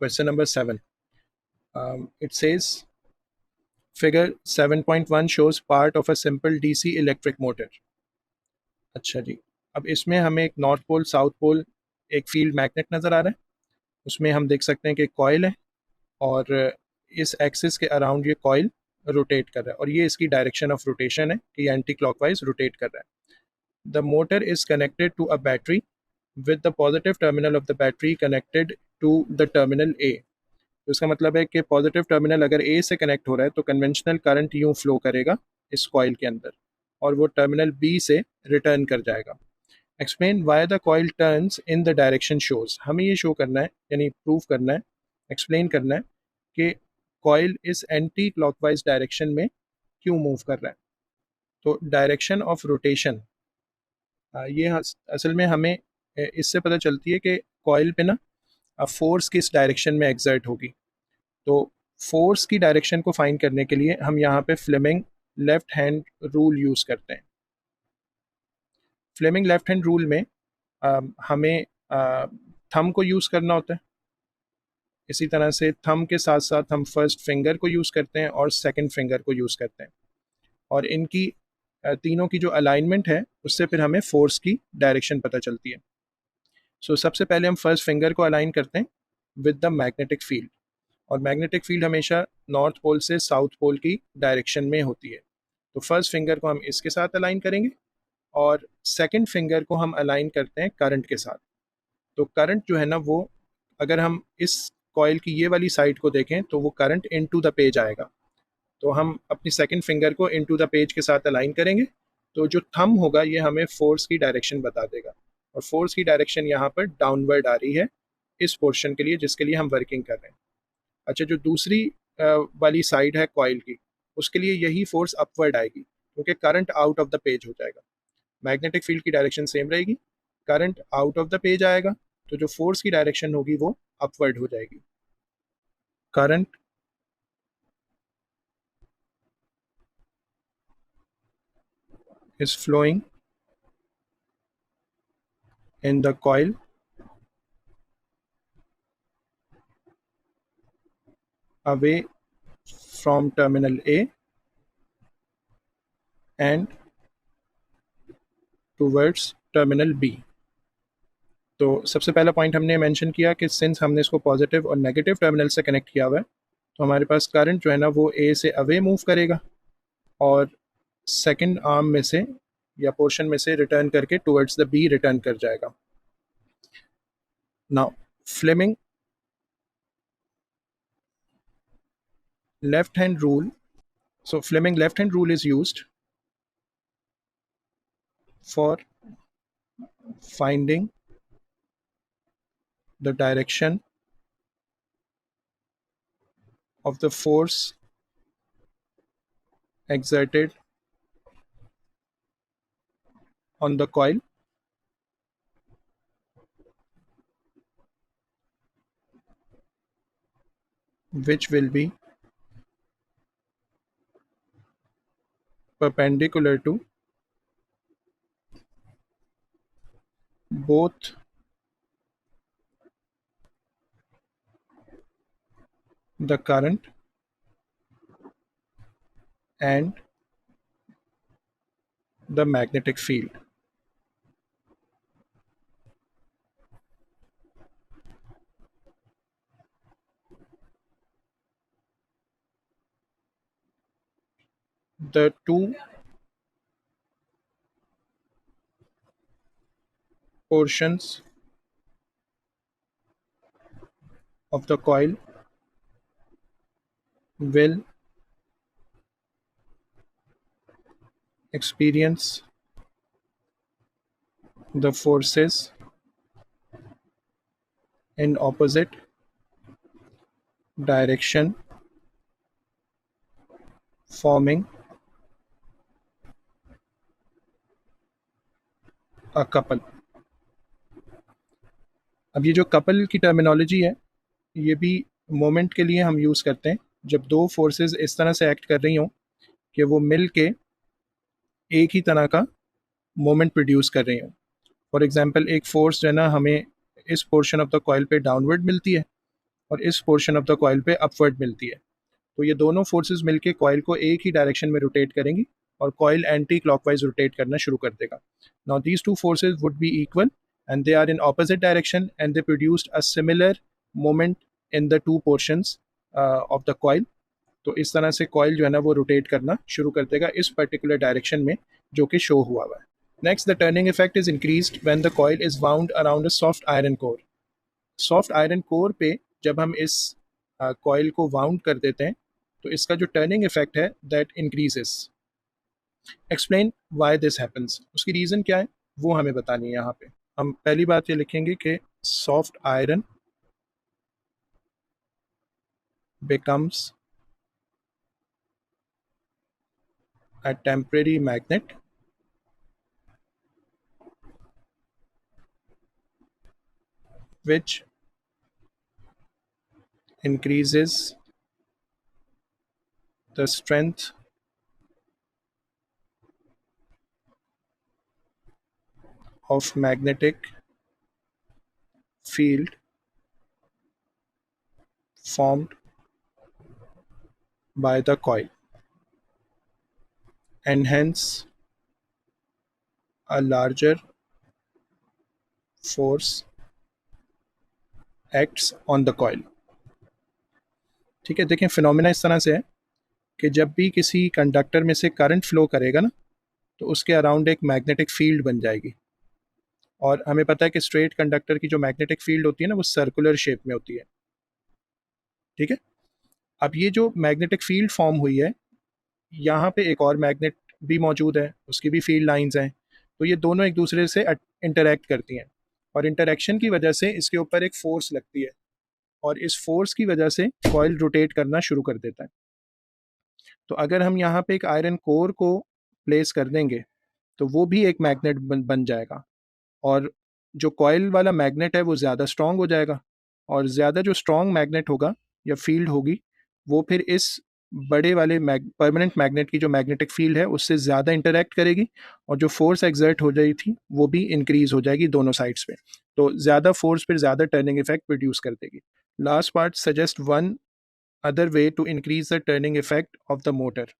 Question number 7. It says figure 7.1 shows part of a simple DC electric motor. अच्छा जी, अब इसमें हमें एक नॉर्थ पोल, साउथ पोल, एक फील्ड मैग्नेट नज़र आ रहा है। उसमें हम देख सकते हैं कि कॉइल है और इस एक्सिस के अराउंड ये कॉइल रोटेट कर रहा है और ये इसकी डायरेक्शन ऑफ रोटेशन है कि एंटी क्लॉकवाइज रोटेट कर रहा है। The motor is connected to a battery with the positive terminal of the battery connected to the terminal A. तो इसका मतलब है कि पॉजिटिव टर्मिनल अगर ए से कनेक्ट हो रहा है तो कन्वेंशनल करंट यूँ फ्लो करेगा इस कॉइल के अंदर और वो टर्मिनल बी से रिटर्न कर जाएगा। Explain why the coil turns in the direction shows. हमें ये शो करना है, यानी प्रूव करना है, एक्सप्लेन करना है कि कॉइल इस एंटी क्लॉकवाइज डायरेक्शन में क्यों मूव कर रहा है। तो डायरेक्शन ऑफ रोटेशन ये असल में हमें इससे पता चलती है कि कॉइल पे ना फोर्स किस डायरेक्शन में एग्जर्ट होगी। तो फोर्स की डायरेक्शन को फाइंड करने के लिए हम यहाँ पे Fleming left hand rule use करते हैं। फ्लेमिंग लेफ्ट हैंड रूल में हमें थंब को यूज़ करना होता है। इसी तरह से थंब के साथ साथ हम फर्स्ट फिंगर को यूज़ करते हैं और सेकंड फिंगर को यूज़ करते हैं और इनकी तीनों की जो अलाइनमेंट है उससे फिर हमें फोर्स की डायरेक्शन पता चलती है। सो सबसे पहले हम फर्स्ट फिंगर को अलाइन करते हैं विद द मैग्नेटिक फील्ड और मैग्नेटिक फील्ड हमेशा नॉर्थ पोल से साउथ पोल की डायरेक्शन में होती है। तो फर्स्ट फिंगर को हम इसके साथ अलाइन करेंगे और सेकंड फिंगर को हम अलाइन करते हैं करंट के साथ। तो करंट जो है ना वो अगर हम इस कॉइल की ये वाली साइड को देखें तो वो करंट इनटू द पेज आएगा। तो हम अपनी सेकंड फिंगर को इनटू द पेज के साथ अलाइन करेंगे तो जो थंब होगा ये हमें फोर्स की डायरेक्शन बता देगा और फोर्स की डायरेक्शन यहाँ पर डाउनवर्ड आ रही है इस पोर्शन के लिए जिसके लिए हम वर्किंग कर रहे हैं। अच्छा, जो दूसरी वाली साइड है कॉइल की उसके लिए यही फोर्स अपवर्ड आएगी क्योंकि current out of the page हो जाएगा। मैग्नेटिक फील्ड की डायरेक्शन सेम रहेगी, current out of the page आएगा तो जो फोर्स की डायरेक्शन होगी वो अपवर्ड हो जाएगी। Current is flowing in the coil away from terminal A and towards terminal B। तो सबसे पहला पॉइंट हमने मेंशन किया कि सिंस हमने इसको पॉजिटिव और नेगेटिव टर्मिनल से कनेक्ट किया हुआ है तो हमारे पास करंट जो है ना वो ए से अवे मूव करेगा और सेकंड आर्म में से या पोर्शन में से रिटर्न करके टुवर्ड्स द बी रिटर्न कर जाएगा। Now Fleming left hand rule, so Fleming left hand rule is used for finding the direction of the force exerted on the coil which will be perpendicular to both the current and the magnetic field। The two portions of the coil will experience the forces in opposite direction forming a couple। अब ये जो couple की terminology है ये भी moment के लिए हम यूज़ करते हैं जब दो फोर्सेस इस तरह से एक्ट कर रही हों कि वो मिल के एक ही तरह का मोमेंट प्रोड्यूस कर रही हों। फॉर एग्जांपल एक फोर्स जो है ना हमें इस पोर्शन ऑफ द कॉइल पे डाउनवर्ड मिलती है और इस पोर्शन ऑफ द कॉइल पे अपवर्ड मिलती है। तो ये दोनों फोर्सेस मिलके कॉइल को एक ही डायरेक्शन में रोटेट करेंगी और कॉइल एंटी क्लॉकवाइज रोटेट करना शुरू कर देगा। Now these two forces would be equal and they are in opposite direction and they produced a similar moment in the two portions of the coil. तो इस तरह से कॉइल जो है ना वो रोटेट करना शुरू कर देगा इस पर्टिकुलर डायरेक्शन में जो कि शो हुआ हुआ है। Next, the turning effect is increased when the coil is wound around a soft iron core. Soft iron core पे जब हम इस कॉइल को वाउंड कर देते हैं तो इसका जो टर्निंग इफेक्ट है that increases. Explain why this happens, उसकी रीज़न क्या है वो हमें बतानी है। यहाँ पे हम पहली बात ये लिखेंगे कि soft iron becomes a temporary magnet which increases the strength of magnetic field formed by the coil, and hence a larger force acts on the coil। ठीक है, देखें फिनोमेना इस तरह से है कि जब भी किसी कंडक्टर में से करंट फ्लो करेगा ना तो उसके अराउंड एक मैग्नेटिक फील्ड बन जाएगी। और हमें पता है कि स्ट्रेट कंडक्टर की जो मैग्नेटिक फील्ड होती है ना वो सर्कुलर शेप में होती है। ठीक है, अब ये जो मैग्नेटिक फील्ड फॉर्म हुई है यहाँ पे एक और मैग्नेट भी मौजूद है, उसकी भी फील्ड लाइंस हैं। तो ये दोनों एक दूसरे से इंटरेक्ट करती हैं और इंटरेक्शन की वजह से इसके ऊपर एक फोर्स लगती है और इस फोर्स की वजह से कॉइल रोटेट करना शुरू कर देता है। तो अगर हम यहाँ पे एक आयरन कोर को प्लेस कर देंगे तो वो भी एक मैग्नेट बन जाएगा और जो कॉइल वाला मैग्नेट है वो ज़्यादा स्ट्रांग हो जाएगा और ज़्यादा जो स्ट्रांग मैग्नेट होगा या फील्ड होगी वो फिर इस बड़े वाले परमानेंट मैग्नेट की जो मैग्नेटिक फील्ड है उससे ज़्यादा इंटरेक्ट करेगी और जो फोर्स एग्जर्ट हो रही थी वो भी इंक्रीज हो जाएगी दोनों साइड्स पे। तो ज़्यादा फोर्स फिर ज़्यादा टर्निंग इफेक्ट प्रोड्यूस कर देगी। Last part suggest one other way to increase the turning effect of the motor.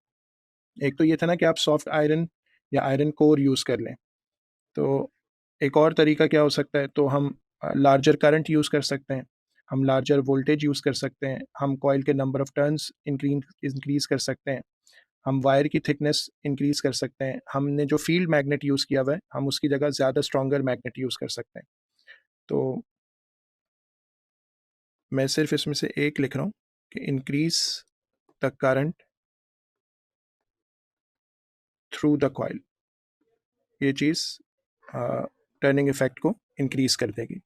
एक तो ये था ना कि आप सॉफ्ट आयरन या आयरन कोर यूज़ कर लें, तो एक और तरीका क्या हो सकता है, तो हम लार्जर करंट यूज़ कर सकते हैं, हम लार्जर वोल्टेज यूज़ कर सकते हैं, हम कॉइल के नंबर ऑफ टर्न्स इंक्रीज़ कर सकते हैं, हम वायर की थिकनेस इंक्रीज़ कर सकते हैं, हमने जो फील्ड मैग्नेट यूज़ किया हुआ है हम उसकी जगह ज़्यादा स्ट्रॉन्गर मैग्नेट यूज़ कर सकते हैं। तो मैं सिर्फ इसमें से एक लिख रहा हूँ कि increase the current through the coil. ये चीज़ टर्निंग इफेक्ट को इंक्रीज़ कर देगी।